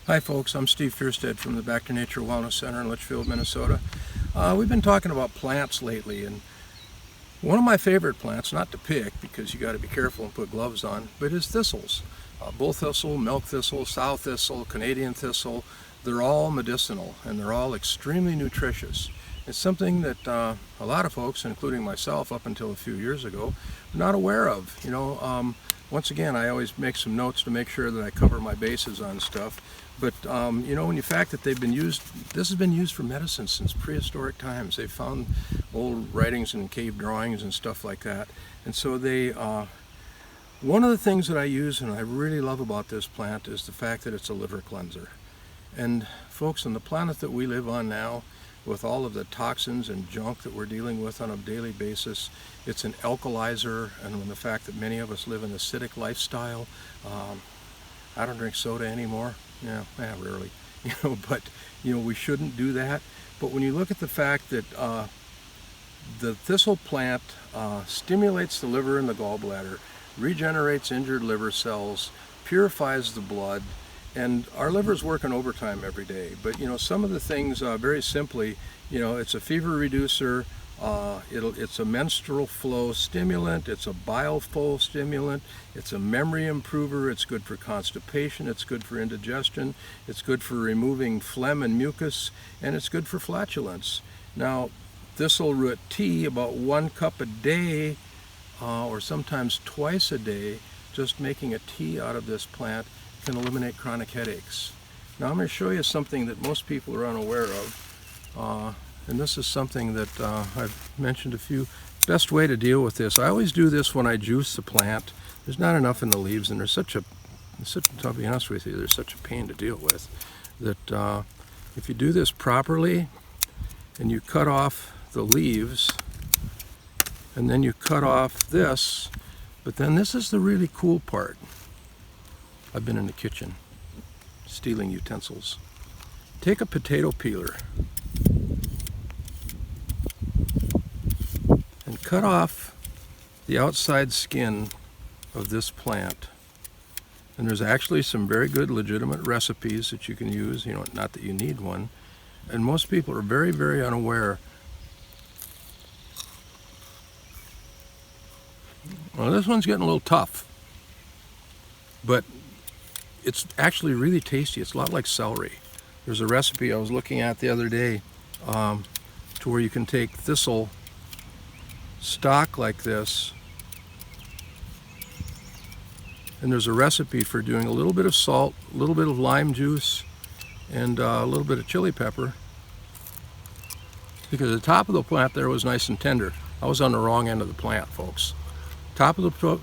Hi folks, I'm Steve Fjerstad from the Back to Nature Wellness Center in Litchfield, Minnesota. We've been talking about plants lately, and one of my favorite plants, not to pick because you got to be careful and put gloves on, but is thistles. Bull thistle, milk thistle, sow thistle, Canadian thistle, they're all medicinal and they're all extremely nutritious. It's something that a lot of folks, including myself up until a few years ago, are not aware of. Once again, I always make some notes to make sure that I cover my bases on stuff. But when the fact that they've been used, this has been used for medicine since prehistoric times. They found old writings and cave drawings and stuff like that. And so one of the things that I use and I really love about this plant is the fact that it's a liver cleanser. And folks, on the planet that we live on now, with all of the toxins and junk that we're dealing with on a daily basis, it's an alkalizer, and when the fact that many of us live an acidic lifestyle, I don't drink soda anymore. Rarely, but we shouldn't do that. But when you look at the fact that the thistle plant stimulates the liver and the gallbladder, regenerates injured liver cells, purifies the blood, and our liver's working overtime every day. But some of the things, very simply, it's a fever reducer, it's a menstrual flow stimulant, it's a bile flow stimulant, it's a memory improver, it's good for constipation, it's good for indigestion, it's good for removing phlegm and mucus, and it's good for flatulence. Now, thistle root tea, about 1 cup a day, or sometimes twice a day, just making a tea out of this plant can eliminate chronic headaches. Now I'm going to show you something that most people are unaware of, and this is something that I've mentioned a few. Best way to deal with this, I always do this when I juice the plant. There's not enough in the leaves, and to be honest with you, there's such a pain to deal with, that if you do this properly, and you cut off the leaves, and then you cut off this, but then this is the really cool part. I've been in the kitchen stealing utensils. Take a potato peeler and cut off the outside skin of this plant. And there's actually some very good legitimate recipes that you can use, not that you need one. And most people are very, very unaware. Well, this one's getting a little tough, but it's actually really tasty. It's a lot like celery. There's a recipe I was looking at the other day to where you can take thistle stalk like this, and there's a recipe for doing a little bit of salt, a little bit of lime juice, and a little bit of chili pepper, because the top of the plant there was nice and tender. I was on the wrong end of the plant, folks. Top of the plant.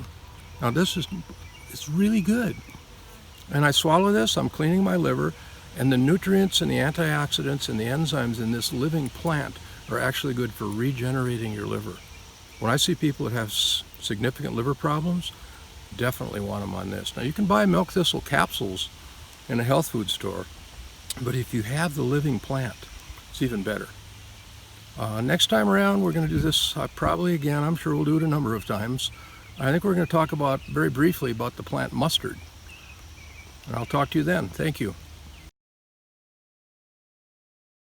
Now it's really good. And I swallow this, I'm cleaning my liver, and the nutrients and the antioxidants and the enzymes in this living plant are actually good for regenerating your liver. When I see people that have significant liver problems, definitely want them on this. Now you can buy milk thistle capsules in a health food store, but if you have the living plant, it's even better. Next time around, we're going to do this probably again. I'm sure we'll do it a number of times. I think we're going to talk very briefly about the plant mustard. And I'll talk to you then. Thank you.